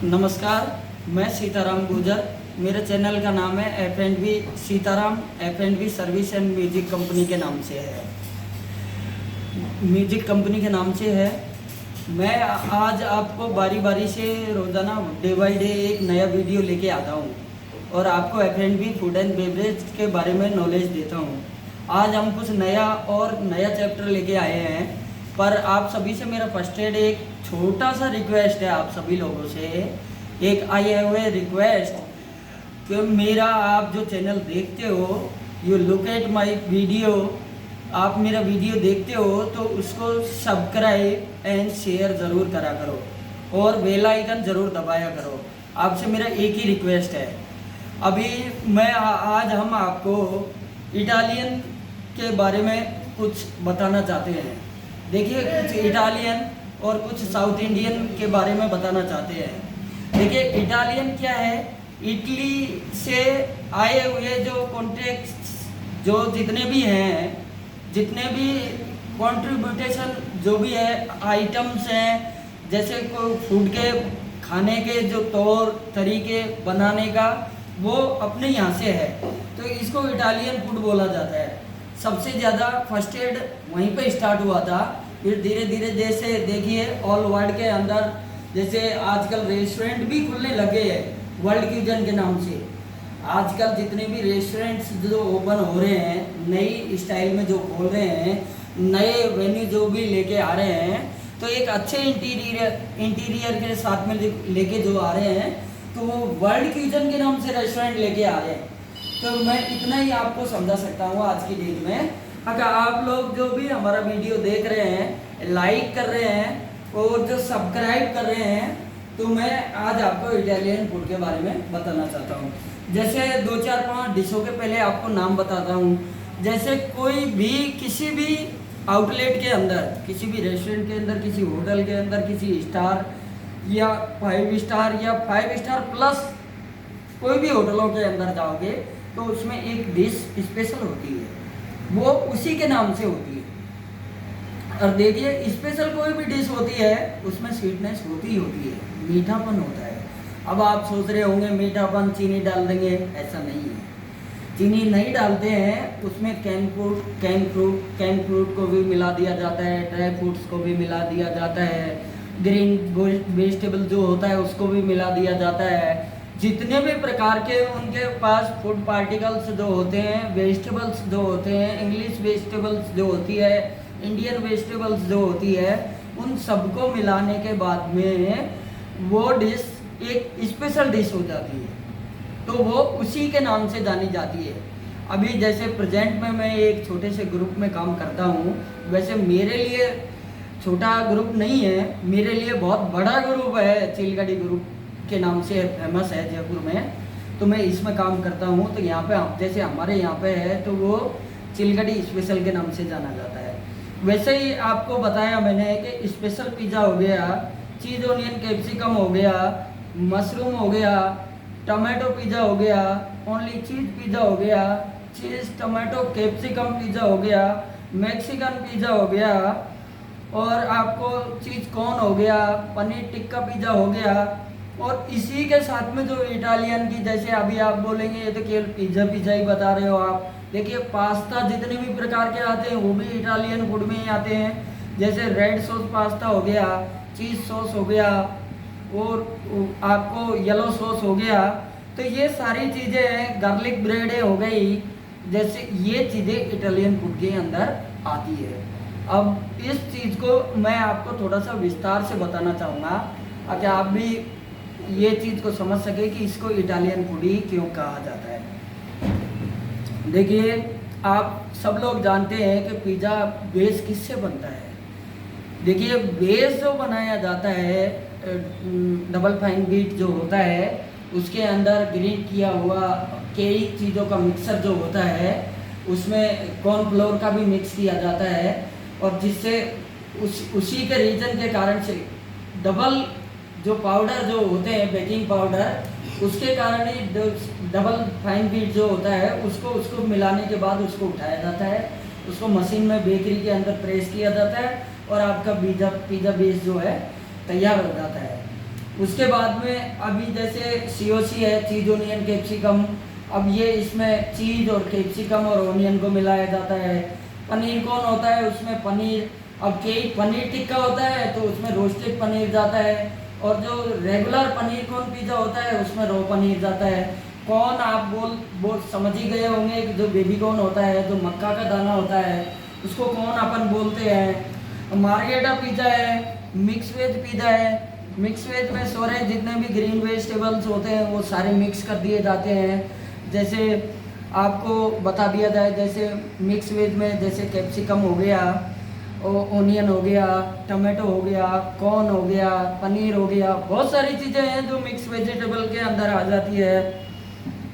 नमस्कार, मैं सीताराम गुर्जर। मेरे चैनल का नाम है F&B Sitaram F&B service and music company के नाम से है। म्यूजिक कंपनी के नाम से है। मैं आज आपको बारी बारी से रोज़ाना डे बाई डे एक नया वीडियो लेके आता हूँ और आपको F&B फूड एंड बेवरेज के बारे में नॉलेज देता हूँ। आज हम कुछ नया चैप्टर लेके आए हैं, पर आप सभी से मेरा फर्स्ट एड एक छोटा सा रिक्वेस्ट है आप सभी लोगों से। एक आई हैव ए रिक्वेस्ट कि मेरा आप जो चैनल देखते हो, you look at my video, आप मेरा वीडियो देखते हो तो उसको सब्सक्राइब एंड शेयर ज़रूर करा करो और बेल आइकन ज़रूर दबाया करो। आपसे मेरा एक ही रिक्वेस्ट है। अभी आज हम आपको इटालियन के बारे में कुछ बताना चाहते हैं। देखिए, कुछ इटालियन और कुछ साउथ इंडियन के बारे में बताना चाहते हैं। देखिए, इटालियन क्या है? इटली से आए हुए जो कॉन्ट्रैक्ट्स जो जितने भी हैं, जितने भी कंट्रीब्यूटेशन जो भी है आइटम्स हैं, जैसे कोई फूड के खाने के जो तौर तरीके बनाने का, वो अपने यहाँ से है, तो इसको इटालियन फूड बोला जाता है। सबसे ज़्यादा फर्स्ट एड वहीं पे स्टार्ट हुआ था। फिर धीरे धीरे जैसे देखिए ऑल वर्ल्ड के अंदर जैसे आजकल रेस्टोरेंट भी खुलने लगे हैं वर्ल्ड क्यूजन के नाम से। आजकल जितने भी रेस्टोरेंट्स जो ओपन हो रहे हैं, नई स्टाइल में जो खोल रहे हैं, नए वेन्यू जो भी लेके आ रहे हैं, तो एक अच्छे इंटीरियर के साथ में लेके जो आ रहे हैं, तो वो वर्ल्ड क्यूजन के नाम से रेस्टोरेंट लेके आ रहे हैं। तो मैं इतना ही आपको समझा सकता हूँ आज की डेट में। अगर आप लोग जो भी हमारा वीडियो देख रहे हैं, लाइक कर रहे हैं और जो सब्सक्राइब कर रहे हैं, तो मैं आज आपको इटालियन फूड के बारे में बताना चाहता हूँ। जैसे 2-4-5 डिशों के पहले आपको नाम बताता हूँ। जैसे कोई भी किसी भी आउटलेट के अंदर, किसी भी रेस्टोरेंट के अंदर, किसी होटल के अंदर, किसी स्टार या 5 स्टार या 5 स्टार प्लस कोई भी होटलों के अंदर जाओगे तो उसमें एक डिश स्पेशल होती है, वो उसी के नाम से होती है। और देखिए, स्पेशल कोई भी डिश होती है उसमें स्वीटनेस होती ही होती है, मीठापन होता है। अब आप सोच रहे होंगे मीठापन चीनी डाल देंगे, ऐसा नहीं है। चीनी नहीं डालते हैं, उसमें कैन फ्रूट को भी मिला दिया जाता है, ड्राई फ्रूट्स को भी मिला दिया जाता है, ग्रीन वेजिटेबल जो होता है उसको भी मिला दिया जाता है। जितने भी प्रकार के उनके पास फूड पार्टिकल्स जो होते हैं, वेजिटेबल्स जो होते हैं, इंग्लिश वेजिटेबल्स जो होती है, इंडियन वेजिटेबल्स जो होती है, उन सबको मिलाने के बाद में वो डिश एक स्पेशल डिश हो जाती है, तो वो उसी के नाम से जानी जाती है। अभी जैसे प्रेजेंट में मैं एक छोटे से ग्रुप में काम करता हूँ। वैसे मेरे लिए छोटा ग्रुप नहीं है, मेरे लिए बहुत बड़ा ग्रुप है, चिलगढ़ी ग्रुप के नाम से फेमस है जयपुर में। तो मैं इसमें काम करता हूँ। तो यहाँ पे जैसे हमारे यहाँ पे है तो वो चिलगढ़ी स्पेशल के नाम से जाना जाता है। वैसे ही आपको बताया मैंने कि स्पेशल पिज़्ज़ा हो गया, चीज़ ऑनियन कैप्सिकम हो गया, मशरूम हो गया, टमाटो पिज़्ज़ा हो गया, ओनली चीज़ पिज़्ज़ा हो गया, चीज़ टमाटो कैप्सिकम पिज़्ज़ा हो गया, मैक्सिकन पिज़्ज़ा हो गया, और आपको चीज़ कॉर्न हो गया, पनीर टिक्का पिज़्ज़ा हो गया। और इसी के साथ में जो इटालियन की, जैसे अभी आप बोलेंगे ये तो केवल पिज़्ज़ा ही बता रहे हो आप। देखिए, पास्ता जितने भी प्रकार के आते हैं वो भी इटालियन फूड में ही आते हैं। जैसे रेड सॉस पास्ता हो गया, चीज़ सॉस हो गया, और आपको येलो सॉस हो गया। तो ये सारी चीज़ें, गार्लिक ब्रेड हो गई, जैसे ये चीज़ें इटालियन फूड के अंदर आती है। अब इस चीज़ को मैं आपको थोड़ा सा विस्तार से बताना चाहूँगा ताकि आप भी ये चीज़ को समझ सके कि इसको इटालियन फूड ही क्यों कहा जाता है। देखिए, आप सब लोग जानते हैं कि पिज़्ज़ा बेस किससे बनता है। देखिए, बेस जो बनाया जाता है, डबल फाइन बीट जो होता है, उसके अंदर ग्रीट किया हुआ कई चीज़ों का मिक्सर जो होता है, उसमें कॉर्नफ्लोर का भी मिक्स किया जाता है, और जिससे उसी के रीजन के कारण से डबल जो पाउडर जो होते हैं, बेकिंग पाउडर, उसके कारण ही डबल फाइन बीट जो होता है उसको मिलाने के बाद उसको उठाया जाता है, उसको मशीन में बेकरी के अंदर प्रेस किया जाता है और आपका पिज़्ज़ा बेस जो है तैयार हो जाता है। उसके बाद में अभी जैसे COC है, चीज़ ओनियन कैप्सिकम। अब ये इसमें चीज़ और कैप्सिकम और ओनियन को मिलाया जाता है। पनीर कौन होता है, उसमें पनीर, अब कई पनीर टिक्का होता है तो उसमें रोस्टेड पनीर जाता है, और जो रेगुलर पनीर कौन पिज़्ज़ा होता है उसमें रॉ पनीर जाता है। कौन आप बोल समझ ही गए होंगे कि जो बेबी कॉर्न होता है, जो मक्का का दाना होता है, उसको कौन अपन बोलते हैं। मार्गेटा पिज़्ज़ा है, मिक्स वेज पिज़्ज़ा है। मिक्स वेज में सारे जितने भी ग्रीन वेजिटेबल्स होते हैं वो सारे मिक्स कर दिए जाते हैं। जैसे आपको बता दिया जाए, जैसे मिक्स वेज में जैसे कैप्सिकम हो गया, ओनियन हो गया, टमाटो हो गया, कॉर्न हो गया, पनीर हो गया, बहुत सारी चीज़ें हैं जो मिक्स वेजिटेबल के अंदर आ जाती है।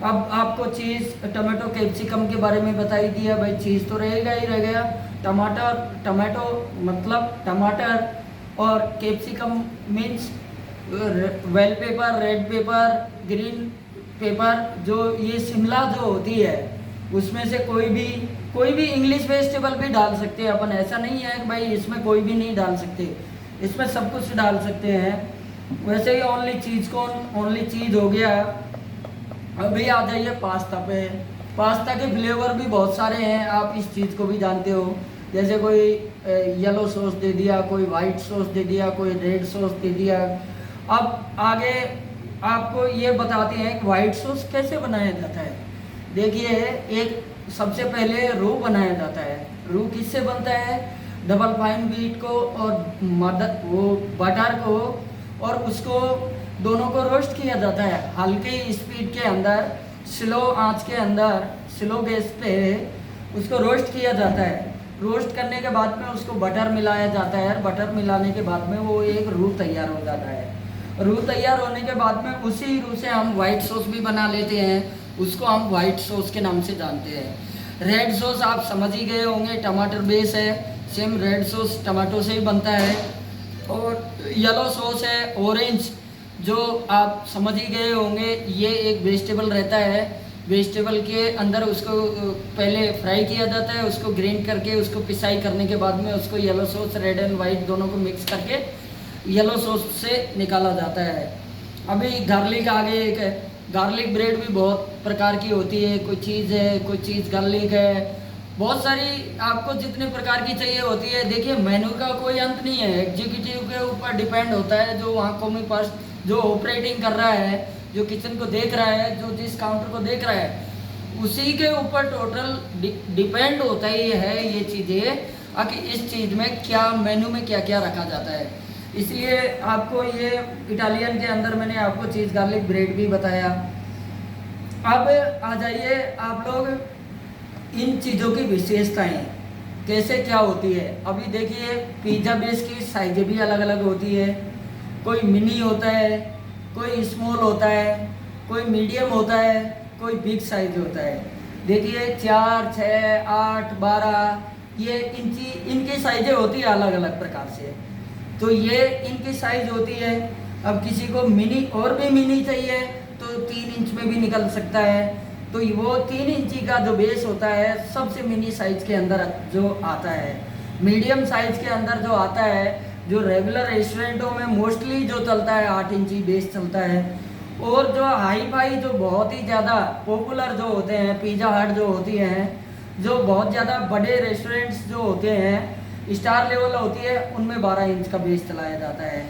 अब आपको चीज़, टमाटो, कैप्सिकम के बारे में बताई दिया भाई, चीज़ तो रहेगा ही रहेगा। टमाटो मतलब टमाटर, और capsicum means well paper, red pepper, green pepper, जो ये शिमला जो होती है उसमें से कोई भी इंग्लिश वेजिटेबल भी डाल सकते हैं अपन। ऐसा नहीं है कि भाई इसमें कोई भी नहीं डाल सकते, इसमें सब कुछ डाल सकते हैं। वैसे ही ओनली चीज़ हो गया। अभी आ जाइए पास्ता पे। पास्ता के फ्लेवर भी बहुत सारे हैं, आप इस चीज़ को भी जानते हो। जैसे कोई येलो सॉस दे दिया, कोई वाइट सॉस दे दिया, कोई रेड सॉस दे दिया। अब आगे आपको ये बताते हैं कि वाइट सॉस कैसे बनाया जाता है। देखिए, एक सबसे पहले रू बनाया जाता है। रू किससे बनता है, डबल फाइन व्हीट को और बटर को, और उसको दोनों को रोस्ट किया जाता है हल्की स्पीड के अंदर, स्लो आंच के अंदर, स्लो गैस पे उसको रोस्ट किया जाता है। रोस्ट करने के बाद में उसको बटर मिलाया जाता है। बटर मिलाने के बाद में वो एक रू तैयार हो जाता है। रू तैयार होने के बाद में उसी रू से हम वाइट सॉस भी बना लेते हैं, उसको हम वाइट सॉस के नाम से जानते हैं। रेड सॉस आप समझ ही गए होंगे, टमाटर बेस है, सेम रेड सॉस टमाटो से ही बनता है। और येलो सॉस है, ऑरेंज, जो आप समझ ही गए होंगे, ये एक वेजिटेबल रहता है। वेजिटेबल के अंदर उसको पहले फ्राई किया जाता है, उसको ग्राइंड करके उसको पिसाई करने के बाद में उसको yellow sauce, red and white दोनों को मिक्स करके येलो सॉस से निकाला जाता है। अभी गार्लिक आगे एक है। गार्लिक ब्रेड भी बहुत प्रकार की होती है, कोई चीज़ है, कोई चीज़ गार्लिक है, बहुत सारी आपको जितने प्रकार की चाहिए होती है। देखिए, मेनू का कोई अंत नहीं है, एग्जीक्यूटिव के ऊपर डिपेंड होता है, जो वहाँ कॉमी पास जो ऑपरेटिंग कर रहा है, जो किचन को देख रहा है, जो जिस काउंटर को देख रहा है, उसी के ऊपर टोटल डिपेंड होता ही है ये चीज़ें कि इस चीज़ में क्या, मेनू में क्या क्या रखा जाता है। इसलिए आपको ये इटालियन के अंदर मैंने आपको चीज़ गार्लिक ब्रेड भी बताया। अब आ जाइए आप लोग इन चीज़ों की विशेषताएं कैसे क्या होती है। अभी देखिए, पिज़्ज़ा बेस की साइजें भी अलग अलग होती है। कोई मिनी होता है, कोई स्मॉल होता है, कोई मीडियम होता है, कोई बिग साइज होता है। देखिए, 4, 6, 8, 12 ये इनकी साइजें होती है अलग अलग प्रकार से। तो ये इनकी साइज होती है। अब किसी को मिनी और भी मिनी चाहिए तो 3 इंच में भी निकल सकता है। तो वो 3 इंची का जो बेस होता है सबसे मिनी साइज के अंदर जो आता है। मीडियम साइज के अंदर जो आता है, जो रेगुलर रेस्टोरेंटों में मोस्टली जो चलता है 8 इंची बेस चलता है। और जो हाई फाई जो बहुत ही ज़्यादा पॉपुलर जो होते हैं, पिज़्ज़ा हट जो होती हैं, जो बहुत ज़्यादा बड़े रेस्टोरेंट्स जो होते हैं, स्टार लेवल होती है, उनमें 12 इंच का बेस चलाया जाता है।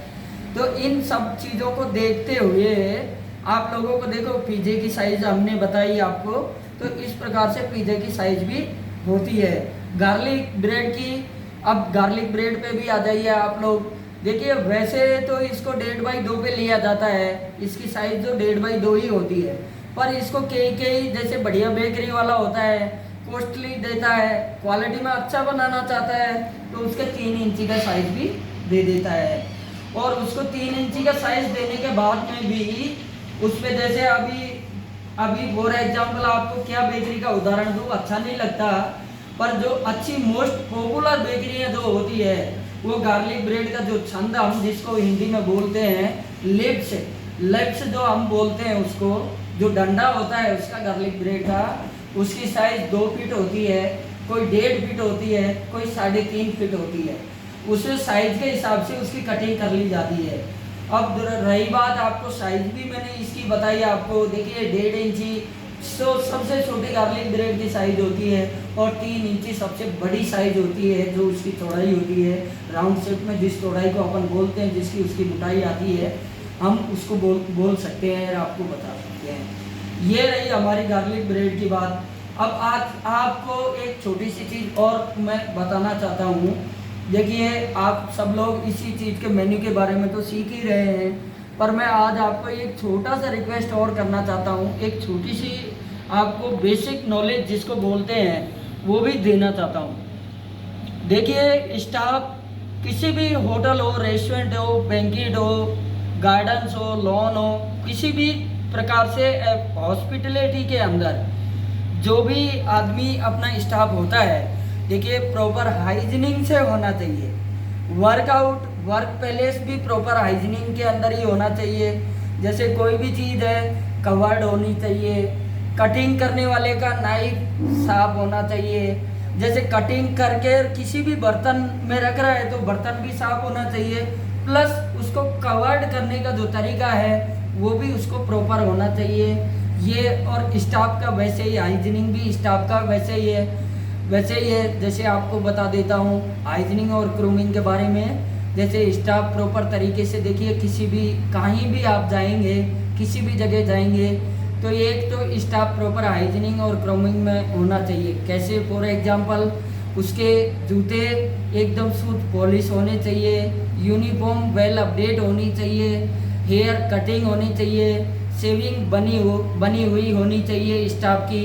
तो इन सब चीज़ों को देखते हुए आप लोगों को देखो, पिज़्ज़े की साइज़ हमने बताई आपको, तो इस प्रकार से पिज़्ज़े की साइज़ भी होती है। गार्लिक ब्रेड की, अब गार्लिक ब्रेड पे भी आ जाइए आप लोग। देखिए, वैसे तो इसको 1.5x2 पे लिया जाता है, इसकी साइज़ जो 1.5x2 ही होती है, पर इसको कई जैसे बढ़िया बेकरी वाला होता है, कॉस्टली देता है, क्वालिटी में अच्छा बनाना चाहता है, तो उसके 3 इंची का साइज़ भी दे देता है। और उसको 3 इंची का साइज़ देने के बाद में भी उस पर जैसे अभी फॉर एग्जाम्पल आपको क्या बेकरी का उदाहरण दूँ, अच्छा नहीं लगता, पर जो अच्छी मोस्ट पॉपुलर बेकरियाँ जो होती है, वो गार्लिक ब्रेड का जो छंद हम जिसको हिंदी में बोलते हैं लिप्स जो हम बोलते हैं, उसको जो डंडा होता है उसका गार्लिक ब्रेड का, उसकी साइज़ 2 फीट होती है, कोई 1.5 फीट होती है, कोई 3.5 फीट होती है। उस साइज़ के हिसाब से उसकी कटिंग कर ली जाती है। अब रही बात आपको साइज भी मैंने इसकी बताई आपको, देखिए 1.5 इंची सबसे छोटी गार्लिक ब्रेड की साइज होती है, और 3 इंची सबसे बड़ी साइज होती है जो उसकी चौड़ाई होती है। राउंड शेप में जिस चौड़ाई को अपन बोलते हैं, जिसकी उसकी मोटाई आती है, हम उसको बोल सकते हैं, आपको बता सकते हैं। ये रही हमारी गार्लिक ब्रेड की बात। अब आज आपको एक छोटी सी चीज़ और मैं बताना चाहता हूँ। देखिए आप सब लोग इसी चीज़ के मेन्यू के बारे में तो सीख ही रहे हैं, पर मैं आज आपको एक छोटा सा रिक्वेस्ट और करना चाहता हूँ। एक छोटी सी आपको बेसिक नॉलेज जिसको बोलते हैं वो भी देना चाहता हूँ। देखिए स्टाफ किसी भी होटल हो, रेस्टोरेंट हो, बैंकेट हो, गार्डन्स हो, लॉन हो, किसी भी प्रकार से हॉस्पिटलिटी के अंदर जो भी आदमी अपना स्टाफ होता है, देखिए प्रॉपर हाइजीनिंग से होना चाहिए। वर्क प्लेस भी प्रॉपर हाइजीनिंग के अंदर ही होना चाहिए। जैसे कोई भी चीज़ है कवर्ड होनी चाहिए, कटिंग करने वाले का नाइफ साफ होना चाहिए। जैसे कटिंग करके किसी भी बर्तन में रख रहा है तो बर्तन भी साफ होना चाहिए, प्लस उसको कवर्ड करने का जो तरीका है वो भी उसको प्रॉपर होना चाहिए। ये और स्टाफ का वैसे ही हाइजीनिंग भी स्टाफ का वैसे ही है। जैसे आपको बता देता हूँ हाइजीनिंग और ग्रूमिंग के बारे में। जैसे स्टाफ प्रॉपर तरीके से, देखिए किसी भी कहीं भी आप जाएंगे, किसी भी जगह जाएंगे तो एक तो स्टाफ प्रॉपर हाइजीनिंग और ग्रूमिंग में होना चाहिए। कैसे, फॉर एग्जांपल उसके जूते एकदम शुद्ध पॉलिश होने चाहिए, यूनिफॉर्म वेल अपडेट होनी चाहिए, हेयर कटिंग होनी चाहिए, शेविंग बनी हुई होनी चाहिए स्टाफ की,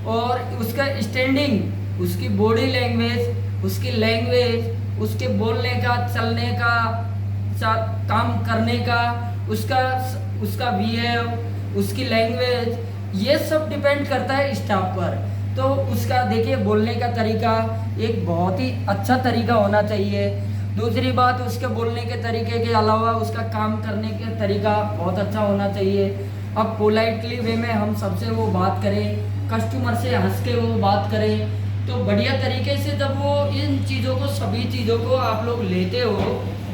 और उसका स्टैंडिंग, उसकी बॉडी लैंग्वेज, उसकी लैंग्वेज, उसके बोलने का, चलने का, काम करने का, उसका बिहेव, उसकी लैंग्वेज, ये सब डिपेंड करता है स्टाफ पर। तो उसका देखिए बोलने का तरीका एक बहुत ही अच्छा तरीका होना चाहिए। दूसरी बात, उसके बोलने के तरीके के अलावा उसका काम करने का तरीका बहुत अच्छा होना चाहिए। अब पोलाइटली वे में हम सबसे वो बात करें, कस्टमर से हंस के वो बात करें, तो बढ़िया तरीके से जब वो इन चीज़ों को, सभी चीज़ों को आप लोग लेते हो,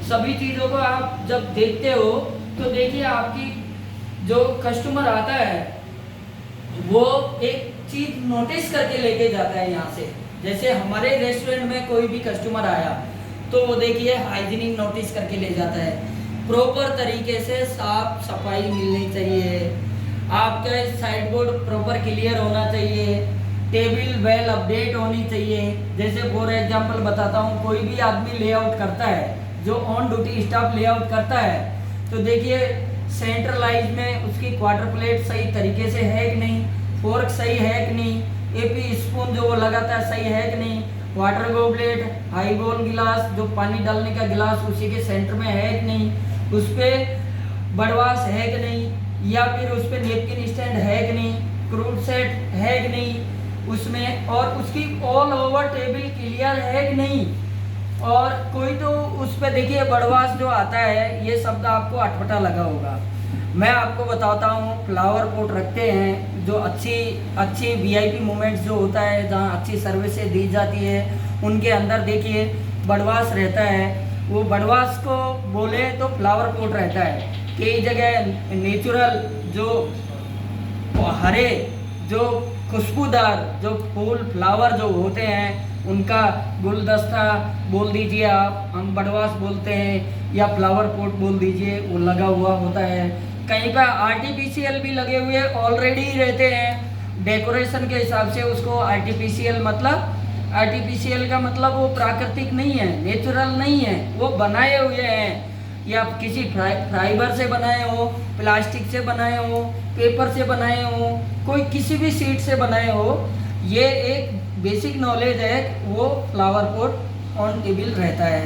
सभी चीज़ों को आप जब देखते हो, तो देखिए आपकी जो कस्टमर आता है वो एक चीज़ नोटिस करके लेके जाता है यहाँ से। जैसे हमारे रेस्टोरेंट में कोई भी कस्टमर आया तो वो देखिए हाइजीनिक नोटिस करके ले जाता है, प्रॉपर तरीके से साफ सफाई मिलनी चाहिए, आपका साइड बोर्ड प्रॉपर क्लियर होना चाहिए, टेबल वेल अपडेट होनी चाहिए। जैसे फॉर एग्जांपल बताता हूँ, कोई भी आदमी लेआउट करता है, जो ऑन ड्यूटी स्टाफ लेआउट करता है, तो देखिए सेंट्रलाइज में उसकी क्वार्टर प्लेट सही तरीके से है कि नहीं, फोर्क सही है कि नहीं, एपी स्पून जो वो लगाता है सही है कि नहीं, वाटर गोबलेट, हाई बॉल गिलास जो पानी डालने का गिलास उसी के सेंटर में है कि नहीं, उस पर बड़वास है कि नहीं, या फिर उस पर नेपकिन स्टैंड है कि नहीं, क्रूड सेट है कि नहीं उसमें, और उसकी ऑल ओवर टेबल क्लियर है कि नहीं। और कोई तो उस पर देखिए बड़वास जो आता है, ये शब्द आपको अटपटा लगा होगा। मैं आपको बताता हूँ, फ्लावर पॉट रखते हैं जो अच्छी वीआईपी मोमेंट्स जो होता है, जहाँ अच्छी सर्विसेज दी जाती है, उनके अंदर देखिए बड़वास रहता है। वो बड़वास को बोले तो फ्लावर पॉट रहता है। कई जगह नेचुरल जो हरे, जो खुशबूदार जो फूल फ्लावर जो होते हैं, उनका गुलदस्ता बोल दीजिए आप, हम बड़वास बोलते हैं, या फ्लावर पॉट बोल दीजिए, वो लगा हुआ होता है। कहीं पर आर्टिफिशियल भी लगे हुए ऑलरेडी रहते हैं, डेकोरेशन के हिसाब से उसको आर्टिफिशियल का मतलब वो प्राकृतिक नहीं है, नेचुरल नहीं है, वो बनाए हुए हैं, या किसी फाइबर से बनाए हो, प्लास्टिक से बनाए हो, पेपर से बनाए हो, कोई किसी भी शीट से बनाए हो। ये एक बेसिक नॉलेज है, वो फ्लावर पॉट ऑन टेबल रहता है।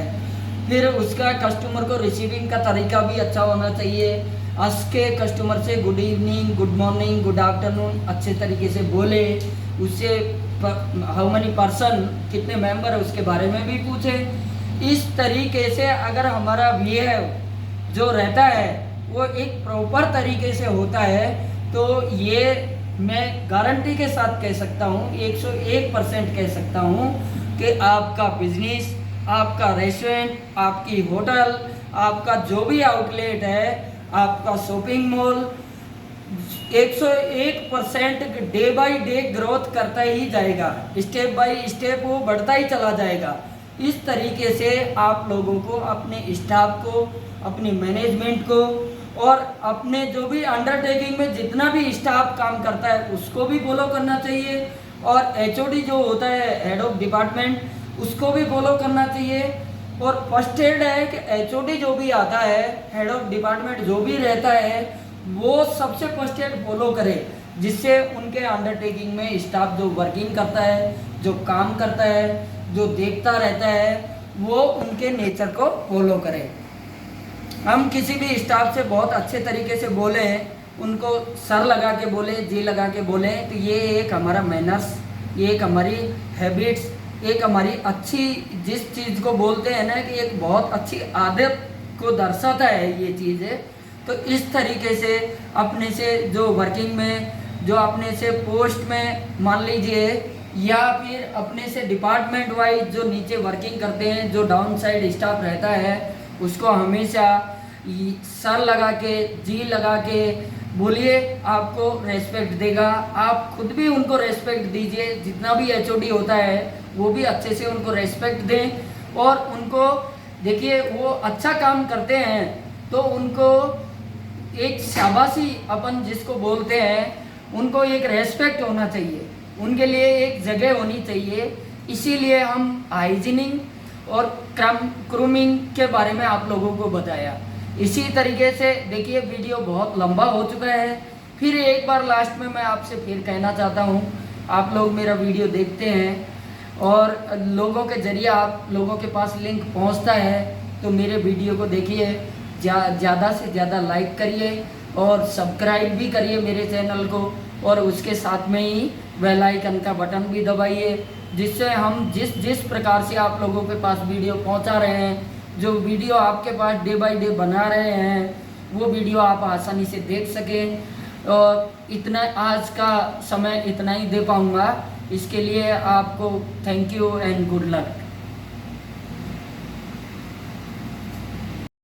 फिर उसका कस्टमर को रिसीविंग का तरीका भी अच्छा होना चाहिए। हंस के कस्टमर से good evening, good morning, good afternoon अच्छे तरीके से बोले, उससे हाउ मेनी पर्सन, कितने मेंबर है उसके बारे में भी पूछे। इस तरीके से अगर हमारा बिहेव जो रहता है वो एक प्रॉपर तरीके से होता है, तो ये मैं गारंटी के साथ कह सकता हूँ, 101% कह सकता हूँ कि आपका बिजनेस, आपका रेस्टोरेंट, आपकी होटल, आपका जो भी आउटलेट है, आपका shopping mall 101% day by day growth करता ही जाएगा, स्टेप बाय स्टेप वो बढ़ता ही चला जाएगा। इस तरीके से आप लोगों को, अपने स्टाफ को, अपनी मैनेजमेंट को और अपने जो भी अंडरटेकिंग में जितना भी स्टाफ काम करता है उसको भी फॉलो करना चाहिए, और एचओडी जो होता है, हेड ऑफ डिपार्टमेंट, उसको भी फॉलो करना चाहिए। और फर्स्ट एड है कि एचओडी जो भी आता है, हेड ऑफ डिपार्टमेंट जो भी रहता है, वो सबसे फर्स्ट एड फॉलो करे, जिससे उनके अंडरटेकिंग में स्टाफ जो वर्किंग करता है, जो काम करता है, जो देखता रहता है, वो उनके नेचर को फॉलो करे। हम किसी भी स्टाफ से बहुत अच्छे तरीके से बोले, उनको सर लगा के बोले, जी लगा के बोले, तो ये एक हमारा मैनर्स, ये एक हमारी हैबिट्स, एक हमारी अच्छी, जिस चीज़ को बोलते हैं ना कि एक बहुत अच्छी आदत को दर्शाता है ये चीज़ें। तो इस तरीके से अपने से जो वर्किंग में, जो अपने से पोस्ट में मान लीजिए, या फिर अपने से डिपार्टमेंट वाइज जो नीचे वर्किंग करते हैं, जो डाउन साइड स्टाफ रहता है, उसको हमेशा सर लगा के, जी लगा के बोलिए, आपको रेस्पेक्ट देगा। आप खुद भी उनको रेस्पेक्ट दीजिए, जितना भी एचओडी होता है वो भी अच्छे से उनको रेस्पेक्ट दें। और उनको देखिए, वो अच्छा काम करते हैं तो उनको एक शाबाशी अपन जिसको बोलते हैं, उनको एक रेस्पेक्ट होना चाहिए, उनके लिए एक जगह होनी चाहिए। इसीलिए हम हाइजीनिंग और ग्रूमिंग के बारे में आप लोगों को बताया। इसी तरीके से देखिए, वीडियो बहुत लंबा हो चुका है। फिर एक बार लास्ट में मैं आपसे फिर कहना चाहता हूँ, आप लोग मेरा वीडियो देखते हैं और लोगों के ज़रिए आप लोगों के पास लिंक पहुँचता है, तो मेरे वीडियो को देखिए, ज़्यादा से ज़्यादा लाइक करिए और सब्सक्राइब भी करिए मेरे चैनल को, और उसके साथ में ही बेल आइकन का बटन भी दबाइए, जिससे हम जिस प्रकार से आप लोगों के पास वीडियो पहुंचा रहे हैं, जो वीडियो आपके पास डे बाय डे बना रहे हैं, वो वीडियो आप आसानी से देख सकें। और इतना आज का समय इतना ही दे पाऊँगा, इसके लिए आपको thank you and good luck.